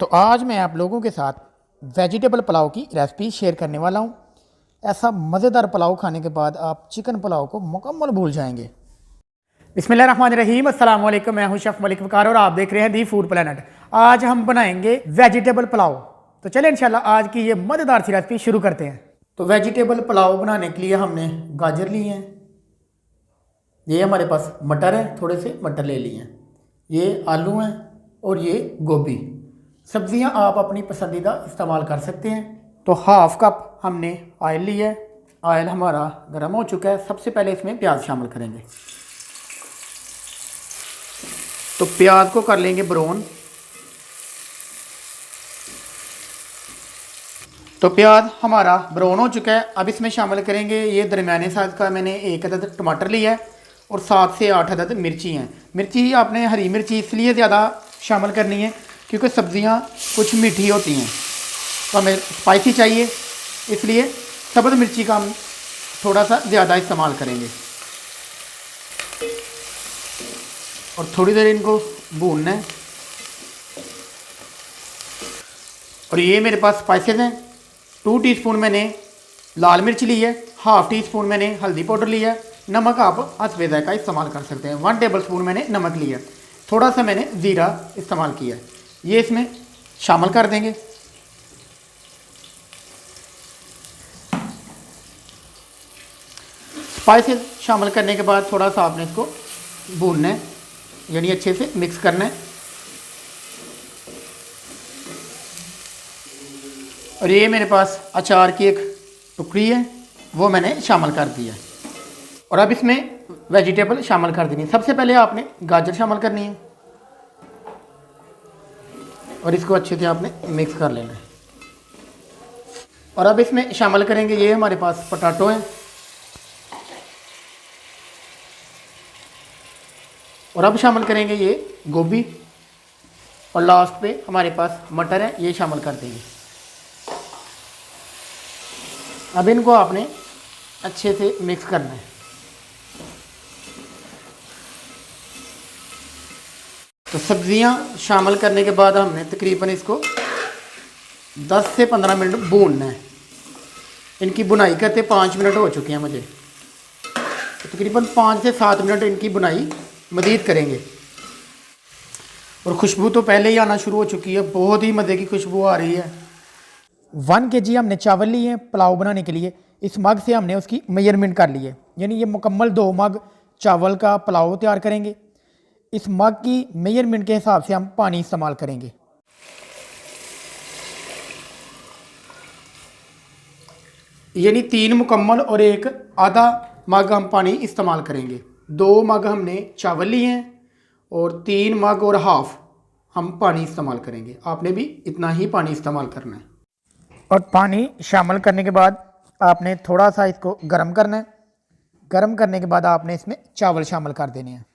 तो आज मैं आप लोगों के साथ वेजिटेबल पुलाव की रेसिपी शेयर करने वाला हूँ। ऐसा मज़ेदार पुलाव खाने के बाद आप चिकन पुलाव को मुकम्मल भूल जाएंगे। बिस्मिल्लाहिर्रहमानिर्रहीम, अस्सलाम वालेकुम। मैं हूँ शेफ़ मलिक वकार और आप देख रहे हैं दी फूड प्लेनेट। आज हम बनाएंगे वेजिटेबल पुलाव। तो चलिए इंशाल्लाह आज की ये मज़ेदार सी रेसिपी शुरू करते हैं। तो वेजिटेबल पुलाव बनाने के लिए हमने गाजर लिए हैं, ये हमारे पास मटर है, थोड़े से मटर ले लिए हैं, ये आलू हैं और ये गोभी। सब्जियां आप अपनी पसंदीदा इस्तेमाल कर सकते हैं। तो हाफ़ कप हमने ऑयल लिया है। ऑयल हमारा गर्म हो चुका है। सबसे पहले इसमें प्याज शामिल करेंगे। तो प्याज को कर लेंगे ब्राउन। तो प्याज हमारा ब्राउन हो चुका है। अब इसमें शामिल करेंगे ये दरमियाने साइज़ का मैंने एक अदद टमाटर लिया है और 7 से 8 अदद मिर्ची हैं। मिर्ची आपने हरी मिर्ची इसलिए ज़्यादा शामिल करनी है क्योंकि सब्ज़ियाँ कुछ मीठी होती हैं, तो हमें स्पाइसी चाहिए, इसलिए सब्ज़ मिर्ची का हम थोड़ा सा ज़्यादा इस्तेमाल करेंगे। और थोड़ी देर इनको भूनना है। और ये मेरे पास स्पाइसेस हैं। 2 टीस्पून मैंने लाल मिर्च ली है, हाफ़ टी स्पून मैंने हल्दी पाउडर लिया है, नमक आप हस्बे ज़ायक़ा इस्तेमाल कर सकते हैं। 1 टेबल स्पून मैंने नमक लिया, थोड़ा सा मैंने ज़ीरा इस्तेमाल किया है, ये इसमें शामिल कर देंगे। स्पाइसेस शामिल करने के बाद थोड़ा सा आपने इसको भूनना है, यानी अच्छे से मिक्स करना है। और ये मेरे पास अचार की एक टुकड़ी है, वो मैंने शामिल कर दिया। और अब इसमें वेजिटेबल शामिल कर देनी है। सबसे पहले आपने गाजर शामिल करनी है और इसको अच्छे से आपने मिक्स कर लेना है। और अब इसमें शामिल करेंगे ये हमारे पास पोटैटो हैं। और अब शामिल करेंगे ये गोभी। और लास्ट पे हमारे पास मटर है, ये शामिल कर देंगे। अब इनको आपने अच्छे से मिक्स करना है। तो सब्ज़ियां शामिल करने के बाद हमने तकरीबन इसको 10 से 15 मिनट भूनना है। इनकी बुनाई करते 5 मिनट हो चुके हैं मुझे, तो तकरीबन 5 से 7 मिनट इनकी बुनाई मज़ीद करेंगे। और खुशबू तो पहले ही आना शुरू हो चुकी है, बहुत ही मज़े की खुशबू आ रही है। 1 kg हमने चावल लिए हैं पुलाव बनाने के लिए। इस मग से हमने उसकी मेजरमेंट कर ली है, यानी ये मुकम्मल 2 मग चावल का पुलाव तैयार करेंगे। इस मग की मेजरमेंट के हिसाब से हम पानी इस्तेमाल करेंगे। यानी 3 मुकम्मल और 1 आधा मग हम पानी इस्तेमाल करेंगे। 2 मग हमने चावल लिए हैं और 3 मग और हाफ़ हम पानी इस्तेमाल करेंगे। आपने भी इतना ही पानी इस्तेमाल करना है। और पानी शामिल करने के बाद आपने थोड़ा सा इसको गर्म करना है। गर्म करने के बाद आपने इसमें चावल शामिल कर देने हैं।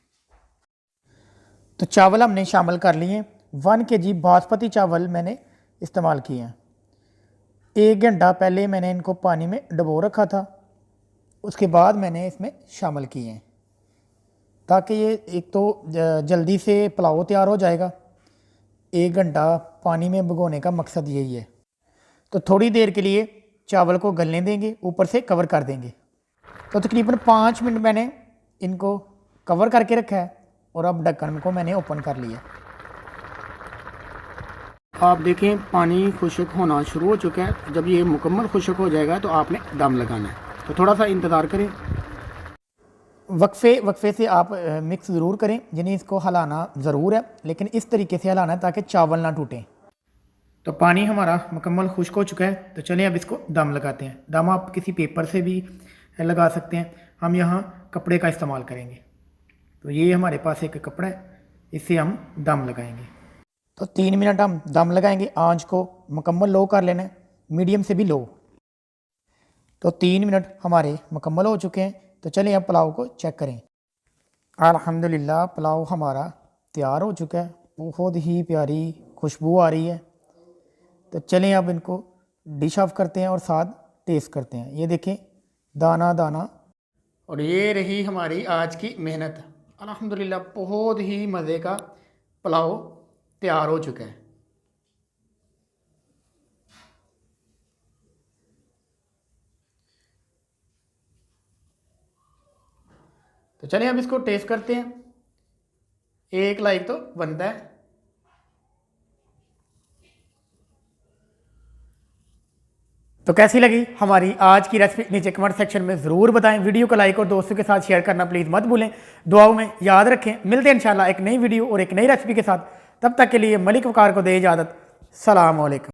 तो चावल हमने शामिल कर लिए हैं। 1 kg बासमती चावल मैंने इस्तेमाल किए हैं। 1 घंटा पहले मैंने इनको पानी में डुबो रखा था, उसके बाद मैंने इसमें शामिल किए हैं, ताकि ये एक तो जल्दी से पुलाव तैयार हो जाएगा। 1 घंटा पानी में भिगोने का मकसद यही है। तो थोड़ी देर के लिए चावल को गलने देंगे, ऊपर से कवर कर देंगे। तो तकरीबन 5 मिनट मैंने इनको कवर करके रखा है और अब ढक्कन को मैंने ओपन कर लिया। आप देखें पानी खुश्क होना शुरू हो चुका है। जब ये मुकम्मल खुश्क हो जाएगा तो आपने दम लगाना है। तो थोड़ा सा इंतज़ार करें, वक्फे से आप मिक्स ज़रूर करें, यानी इसको हिलाना ज़रूर है, लेकिन इस तरीके से हिलाना है ताकि चावल ना टूटें। तो पानी हमारा मुकम्मल खुश्क हो चुका है। तो चलिए अब इसको दम लगाते हैं। दम आप किसी पेपर से भी लगा सकते हैं, हम यहाँ कपड़े का इस्तेमाल करेंगे। तो ये हमारे पास एक कपड़ा है, इससे हम दम लगाएंगे। तो 3 मिनट हम दम लगाएंगे। आंच को मुकम्मल लो कर लेना है, मीडियम से भी लो। तो 3 मिनट हमारे मुकम्मल हो चुके हैं। तो चलिए अब पुलाव को चेक करें। अल्हम्दुलिल्लाह पुलाव हमारा तैयार हो चुका है। बहुत ही प्यारी खुशबू आ रही है। तो चलें अब इनको डिश ऑफ करते हैं और साथ टेस्ट करते हैं। ये देखें दाना दाना। और ये रही हमारी आज की मेहनत। अल्हम्दुलिल्लाह बहुत ही मज़े का पुलाव तैयार हो चुका है। तो चलिए अब इसको टेस्ट करते हैं। 1 लाइक तो बनता है। तो कैसी लगी हमारी आज की रेसिपी नीचे कमेंट सेक्शन में ज़रूर बताएं। वीडियो को लाइक और दोस्तों के साथ शेयर करना प्लीज़ मत भूलें। दुआओं में याद रखें। मिलते हैं इंशाल्लाह एक नई वीडियो और एक नई रेसिपी के साथ। तब तक के लिए मलिक वकार को दे इजाज़त। सलाम अलैकुम।